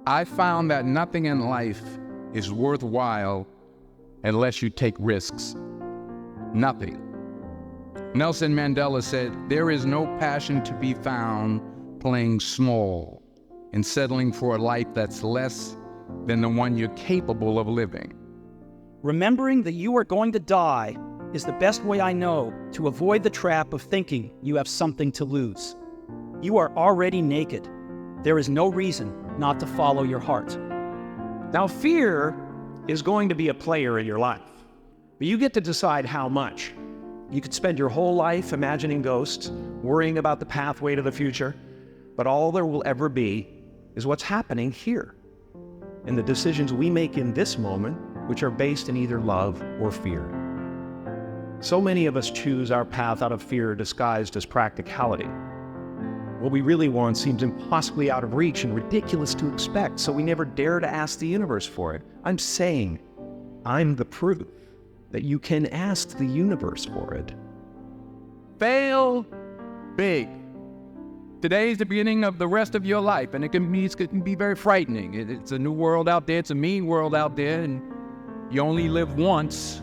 I found that nothing in life is worthwhile unless you take risks. Nothing. Nelson Mandela said, "There is no passion to be found playing small and settling for a life that's less than the one you're capable of living." Remembering that you are going to die is the best way I know to avoid the trap of thinking you have something to lose. You are already naked. There is no reason not to follow your heart. Now, fear is going to be a player in your life, but you get to decide how much. You could spend your whole life imagining ghosts, worrying about the pathway to the future, but all there will ever be is what's happening here, and the decisions we make in this moment, which are based in either love or fear. So many of us choose our path out of fear disguised as practicality. What we really want seems impossibly out of reach and ridiculous to expect, so we never dare to ask the universe for it. I'm saying, I'm the proof that you can ask the universe for it. Fail big. Today's the beginning of the rest of your life, and it can be very frightening. It's a new world out there. It's a mean world out there, and you only live once.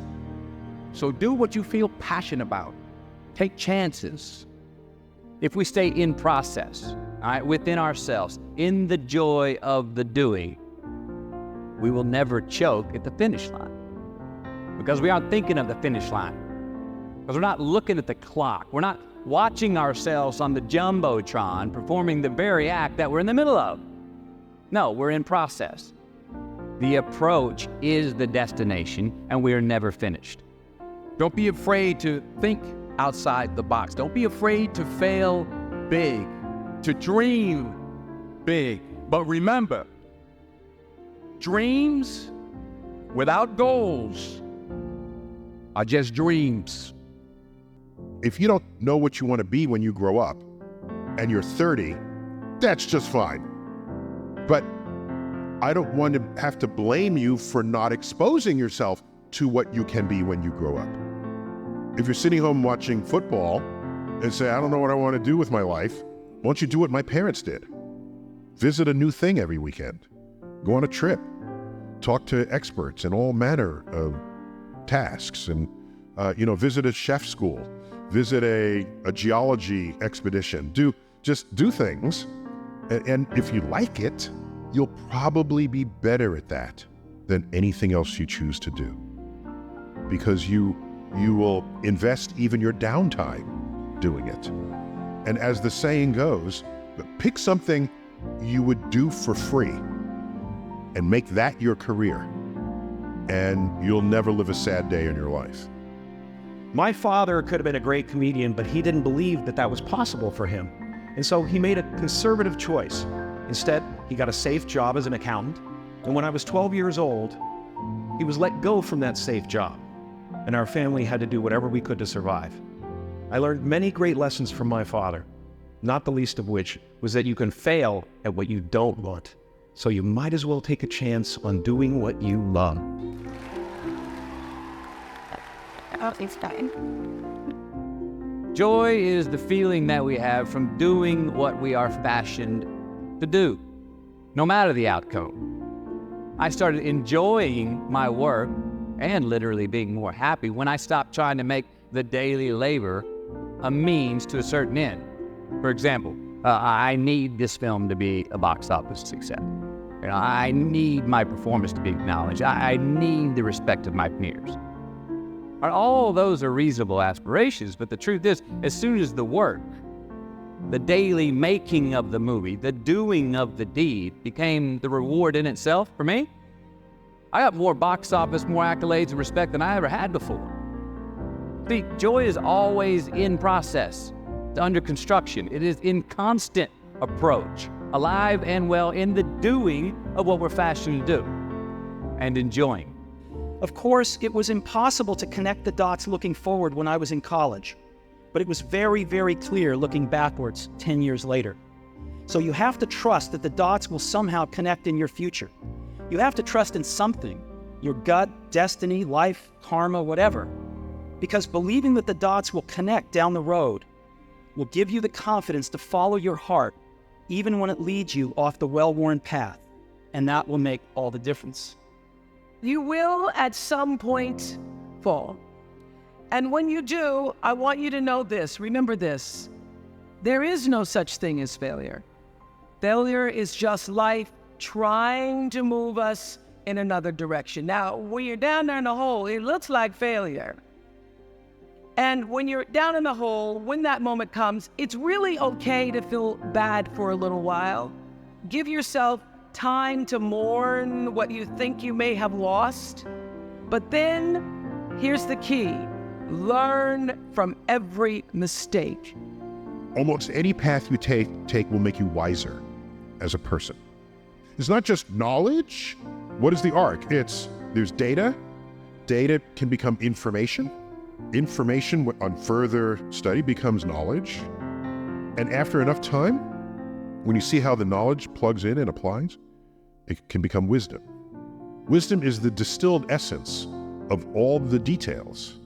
So do what you feel passionate about. Take chances. If we stay in process, all right, within ourselves, in the joy of the doing, we will never choke at the finish line. Because we aren't thinking of the finish line. Because we're not looking at the clock. We're not watching ourselves on the Jumbotron performing the very act that we're in the middle of. No, we're in process. The approach is the destination, and we are never finished. Don't be afraid to think outside the box. Don't be afraid to fail big, to dream big. But remember, dreams without goals are just dreams. If you don't know what you want to be when you grow up and you're 30, that's just fine. But I don't want to have to blame you for not exposing yourself to what you can be when you grow up. If you're sitting home watching football and say, I don't know what I want to do with my life, why don't you do what my parents did? Visit a new thing every weekend. Go on a trip. Talk to experts in all manner of tasks, and visit a chef school. Visit a geology expedition. Just do things, and if you like it, you'll probably be better at that than anything else you choose to do, because you will invest even your downtime doing it. And as the saying goes, pick something you would do for free and make that your career, and you'll never live a sad day in your life. My father could have been a great comedian, but he didn't believe that was possible for him. And so he made a conservative choice. Instead, he got a safe job as an accountant. And when I was 12 years old, he was let go from that safe job. And our family had to do whatever we could to survive. I learned many great lessons from my father, not the least of which was that you can fail at what you don't want. So you might as well take a chance on doing what you love. Joy is the feeling that we have from doing what we are fashioned to do, no matter the outcome. I started enjoying my work and literally being more happy when I stopped trying to make the daily labor a means to a certain end. For example, I need this film to be a box office success. I need my performance to be acknowledged. I need the respect of my peers. All those are reasonable aspirations, but the truth is, as soon as the work, the daily making of the movie, the doing of the deed became the reward in itself for me, I got more box office, more accolades and respect than I ever had before. See, joy is always in process. It's under construction. It is in constant approach, alive and well in the doing of what we're fashioned to do and enjoying. Of course, it was impossible to connect the dots looking forward when I was in college, but it was very, very clear looking backwards 10 years later. So you have to trust that the dots will somehow connect in your future. You have to trust in something, your gut, destiny, life, karma, whatever. Because believing that the dots will connect down the road will give you the confidence to follow your heart, even when it leads you off the well-worn path. and that will make all the difference. You will at some point fall. And when you do, I want you to know this. Remember this. There is no such thing as failure. Failure is just life trying to move us in another direction. Now, when you're down there in the hole, it looks like failure. And when you're down in the hole, when that moment comes, it's really okay to feel bad for a little while. Give yourself time to mourn what you think you may have lost. But then, here's the key. Learn from every mistake. Almost any path you take will make you wiser as a person. It's not just knowledge. What is the arc? There's data. Data can become information. Information on further study becomes knowledge. And after enough time, when you see how the knowledge plugs in and applies, it can become wisdom. Wisdom is the distilled essence of all the details.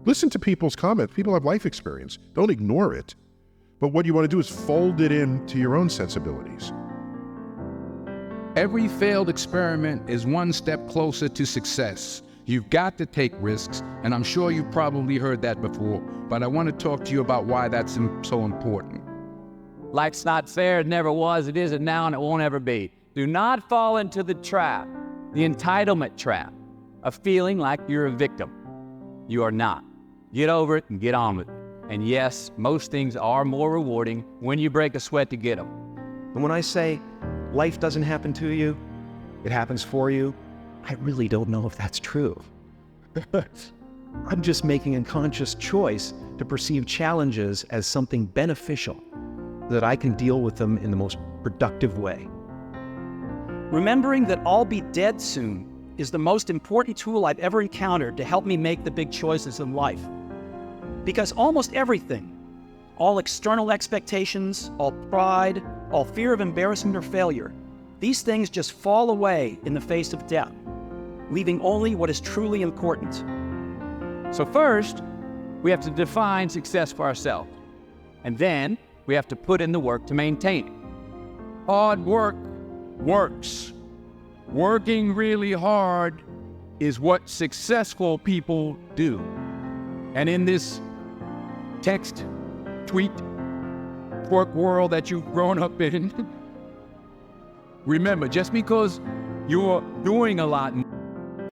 Listen to people's comments. People have life experience. Don't ignore it. But what you want to do is fold it into your own sensibilities. Every failed experiment is one step closer to success. You've got to take risks, and I'm sure you've probably heard that before, but I want to talk to you about why that's so important. Life's not fair, it never was, it isn't now, and it won't ever be. Do not fall into the trap, the entitlement trap, of feeling like you're a victim. You are not. Get over it and get on with it. And yes, most things are more rewarding when you break a sweat to get them. And when I say life doesn't happen to you, it happens for you, I really don't know if that's true. I'm just making a conscious choice to perceive challenges as something beneficial, so that I can deal with them in the most productive way. Remembering that I'll be dead soon is the most important tool I've ever encountered to help me make the big choices in life. Because almost everything, all external expectations, all pride, all fear of embarrassment or failure, these things just fall away in the face of death, leaving only what is truly important. So first, we have to define success for ourselves. And then we have to put in the work to maintain it. Hard work works. Working really hard is what successful people do. And in this text, tweet, twerk world that you've grown up in, remember, just because you're doing a lot